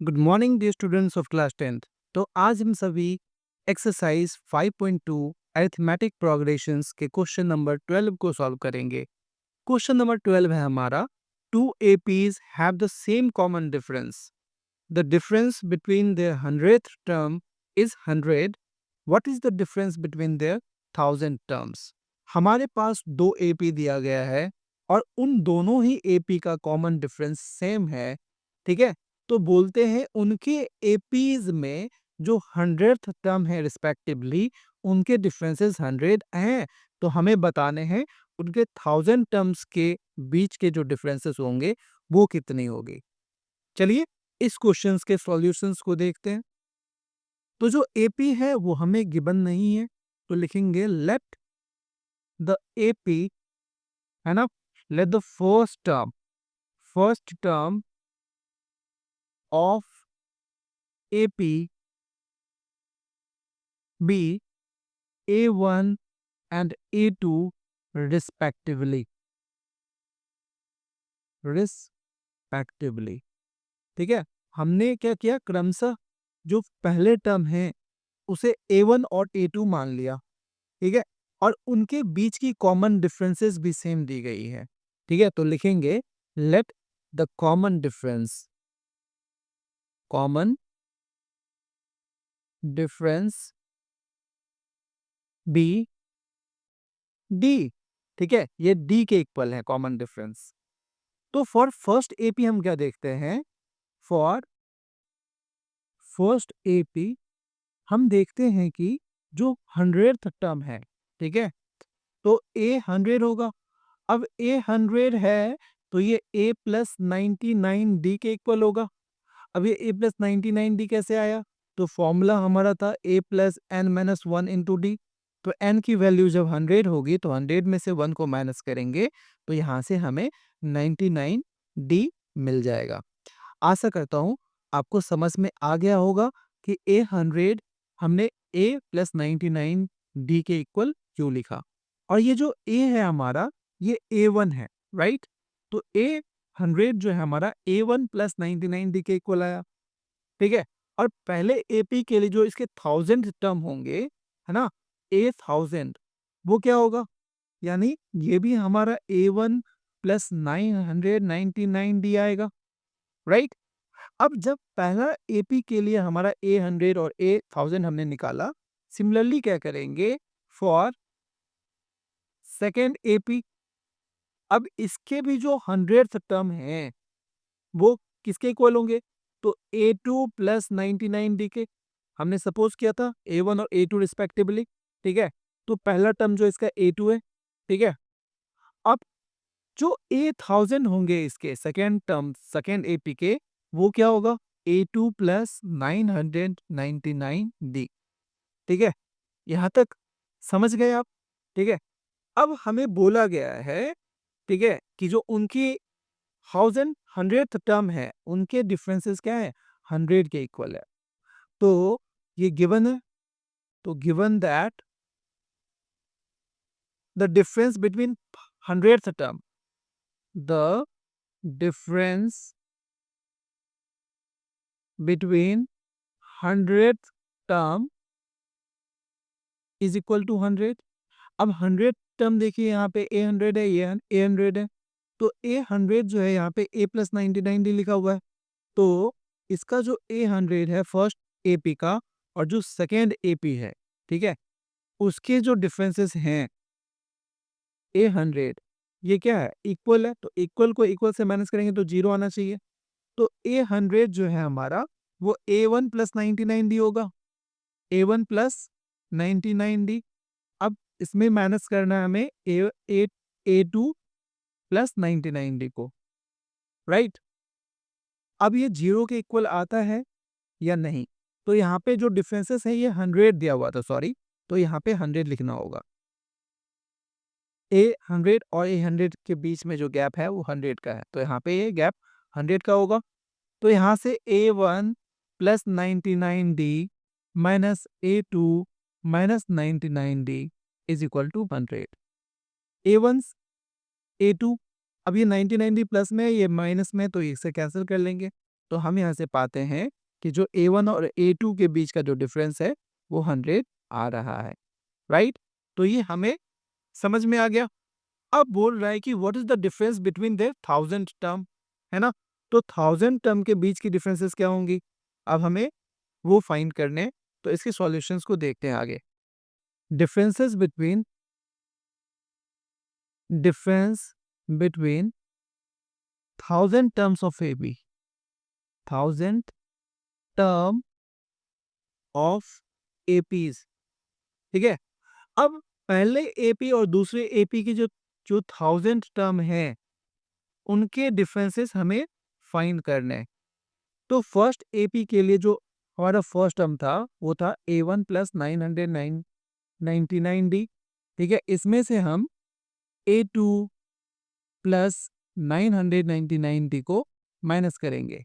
Good morning dear students of class 10th। तो आज हम सभी एक्सरसाइज 5.2 अरिथमेटिक प्रोग्रेशंस के क्वेश्चन नंबर 12 को सॉल्व करेंगे। क्वेश्चन नंबर 12 है हमारा, two APs have the same common difference. The difference between their 100th term is 100। What is the difference between their 1000 terms. हमारे पास दो एपी दिया गया है और उन दोनों ही एपी का कॉमन डिफरेंस सेम है। ठीक है, तो बोलते हैं उनके एपीज में जो 100th टर्म है रिस्पेक्टिवली उनके डिफरेंसेस 100 हैं। तो हमें बताने हैं उनके 1000 टर्म्स के बीच के जो डिफरेंसेस होंगे वो कितनी होगी। चलिए इस क्वेश्चंस के सॉल्यूशंस को देखते हैं। तो जो एपी है वो हमें गिवन नहीं है, तो लिखेंगे लेट द एपी, है ना, let the first term of AP be A1 and A2 respectively। ठीक है, हमने क्या किया, क्रमशः जो पहले टर्म है उसे A1 और A2 मान लिया। ठीक है, और उनके बीच की कॉमन डिफरेंसेस भी सेम दी गई है। ठीक है, तो लिखेंगे let the common difference be D. ठीक है, ये डी के इक्वल है कॉमन डिफरेंस। तो फॉर फर्स्ट एपी हम क्या देखते हैं, फॉर फर्स्ट एपी हम देखते हैं कि जो 100th टर्म है, ठीक है, तो ए 100 होगा। अब ए 100 है तो ये ए प्लस 99 डी के इक्वल होगा। अब ये ए प्लस 99 डी कैसे आया, तो फॉर्मूला हमारा था A plus N minus one into D. तो एन की वैल्यू जब 100 होगी तो 100 में से 1 को माइनस करेंगे तो यहाँ से हमें 99 डी मिल जाएगा। आशा करता हूँ आपको समझ में आ गया होगा कि ए 100 हमने ए प्लस 99 डी के इक्वल क्यों लिखा। और ये जो ए है हमारा ये A1 है, राइट। तो ए 100 जो है हमारा A1 प्लस 99 डी के इक्वल आया। ठीक है, और पहले एपी के लिए जो इसके 1000 टर्म होंगे, है ना, ए 1000, वो क्या होगा, यानी ये भी हमारा A1 प्लस 999 डी आएगा, राइट। अब जब पहला एपी के लिए हमारा ए 100 और ए 1000 हमने निकाला, सिमिलरली क्या करेंगे फॉर सेकेंड एपी। अब इसके भी जो 100th टर्म है वो किसके इक्वल होंगे, तो A2 प्लस 99 डी के। हमने सपोज किया था A1 और A2 रिस्पेक्टिवली। ठीक है, तो पहला टर्म जो इसका A2 है। ठीक है, अब जो A1000 होंगे इसके सेकेंड टर्म सेकेंड एपी के, वो क्या होगा, A2 प्लस 999 डी। ठीक है, यहां तक समझ गए आप। ठीक है, अब हमें बोला गया है, ठीक है, कि जो उनकी 100th टर्म है उनके डिफरेंसेस क्या है, 100 के इक्वल है। तो ये गिवन है, तो given that the difference between 100th term, the difference between 100th term is equal to 100। अब 100 टर्म देखिए, यहाँ पे ए 100 है, ये ए 100 है, तो ए 100 जो है यहाँ पे ए प्लस 99 डी लिखा हुआ है। तो इसका जो ए 100 है फर्स्ट एपी का और जो सेकेंड एपी है, ठीक है, उसके जो डिफरेंसेस हैं ए 100, ये क्या है, इक्वल है, तो इक्वल को इक्वल से माइनस करेंगे तो जीरो आना चाहिए। तो ए 100 जो है हमारा वो A1 प्लस 99 डी होगा, A1 प्लस 99 डी। अब इसमें माइनस करना है हमें A2 प्लस 99 डी को, राइट। अब ये जीरो के इक्वल आता है या नहीं, तो यहाँ पे जो डिफरेंसेस है ये 100 दिया हुआ था, सॉरी, तो यहाँ पे 100 लिखना होगा। ए 100 और ए 100 के बीच में जो गैप है वो 100 का है, तो यहाँ पे ये गैप 100 का होगा। तो यहाँ से A1 plus 99 D minus A2 minus 99 D is equal to 100। A1 A2, अब ये 99 डी प्लस में है, ये माइनस में है, तो इसे कैंसिल कर लेंगे। तो हम यहाँ से पाते हैं कि जो A1 और A2 के बीच का जो डिफरेंस है वो 100 आ रहा है, राइट? तो ये हमें समझ में आ गया। अब बोल रहा है कि what is the difference between their 1000 term, है ना? तो 1000 टर्म के बीच की डिफरेंसेस क्या होंगी? अब हमें वो फाइंड करने हैं, तो इसके सॉल्यूशंस को देखते हैं आगे। Differences between difference between 1000 terms of AB, 1000 term of APs, ठीक है? अब पहले एपी और दूसरे एपी की जो जो 1000 टर्म है उनके डिफरेंसेस हमें फाइंड करने हैं। तो फर्स्ट एपी के लिए जो हमारा फर्स्ट टर्म था वो था A1 प्लस 999D, ठीक है? इसमें से हम A2 प्लस 999D को माइनस करेंगे।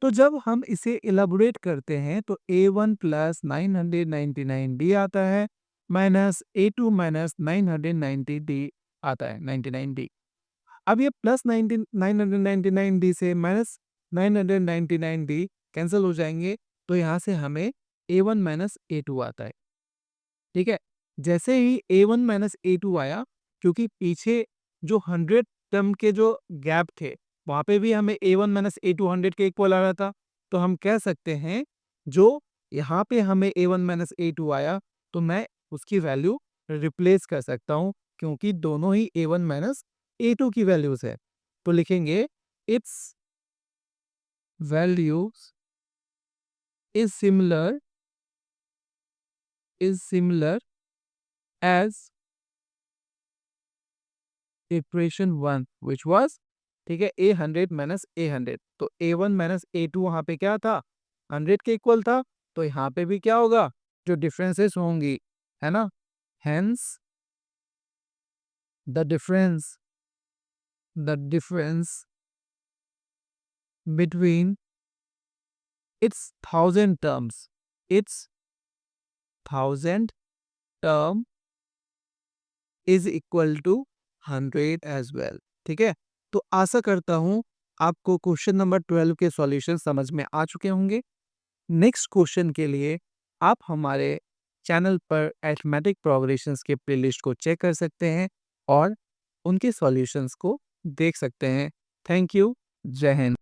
तो जब हम इसे इलाबोरेट करते हैं तो A1 प्लस 999D आता है माइनस A2 माइनस 990D आता है 99D। अब ये प्लस 999D से माइनस 999D कैंसिल हो जाएंगे, तो यहाँ से हमें A1 माइनस A2 आता है, ठीक है? जैसे ही A1 माइनस A2 आया, क्योंकि पीछे जो 100 टर्म के जो गैप थे, वहाँ पे भी हमें A1 माइनस A2 100 के इक्वल आ रहा था। तो हम कह सकते हैं, जो यहाँ पे हमें A1 माइनस A2 आया, तो मैं उसकी वैल्यू रिप्लेस कर सकता हूँ, क्योंकि दोनों ही A1 माइनस A2 की वैल्यूज़ है। तो लिखेंगे it's values is similar as equation 1 which was, ठीक है, A100 माइनस A100। तो A1 माइनस A2 वहाँ पे क्या था? 100 के इक्वल था। तो यहाँ पे भी क्या होगा? जो डिफरेंसेस होंगी, है ना? Hence the difference between its 1000 terms, its 1000 term is equal to 100 as well, ठीक है? तो आशा करता हूँ आपको क्वेश्चन नंबर 12 के सॉल्यूशन समझ में आ चुके होंगे। नेक्स्ट क्वेश्चन के लिए आप हमारे चैनल पर अरिथमेटिक प्रोग्रेशंस के प्लेलिस्ट को चेक कर सकते हैं और उनके सॉल्यूशंस को देख सकते हैं। Thank you. जय हिंद।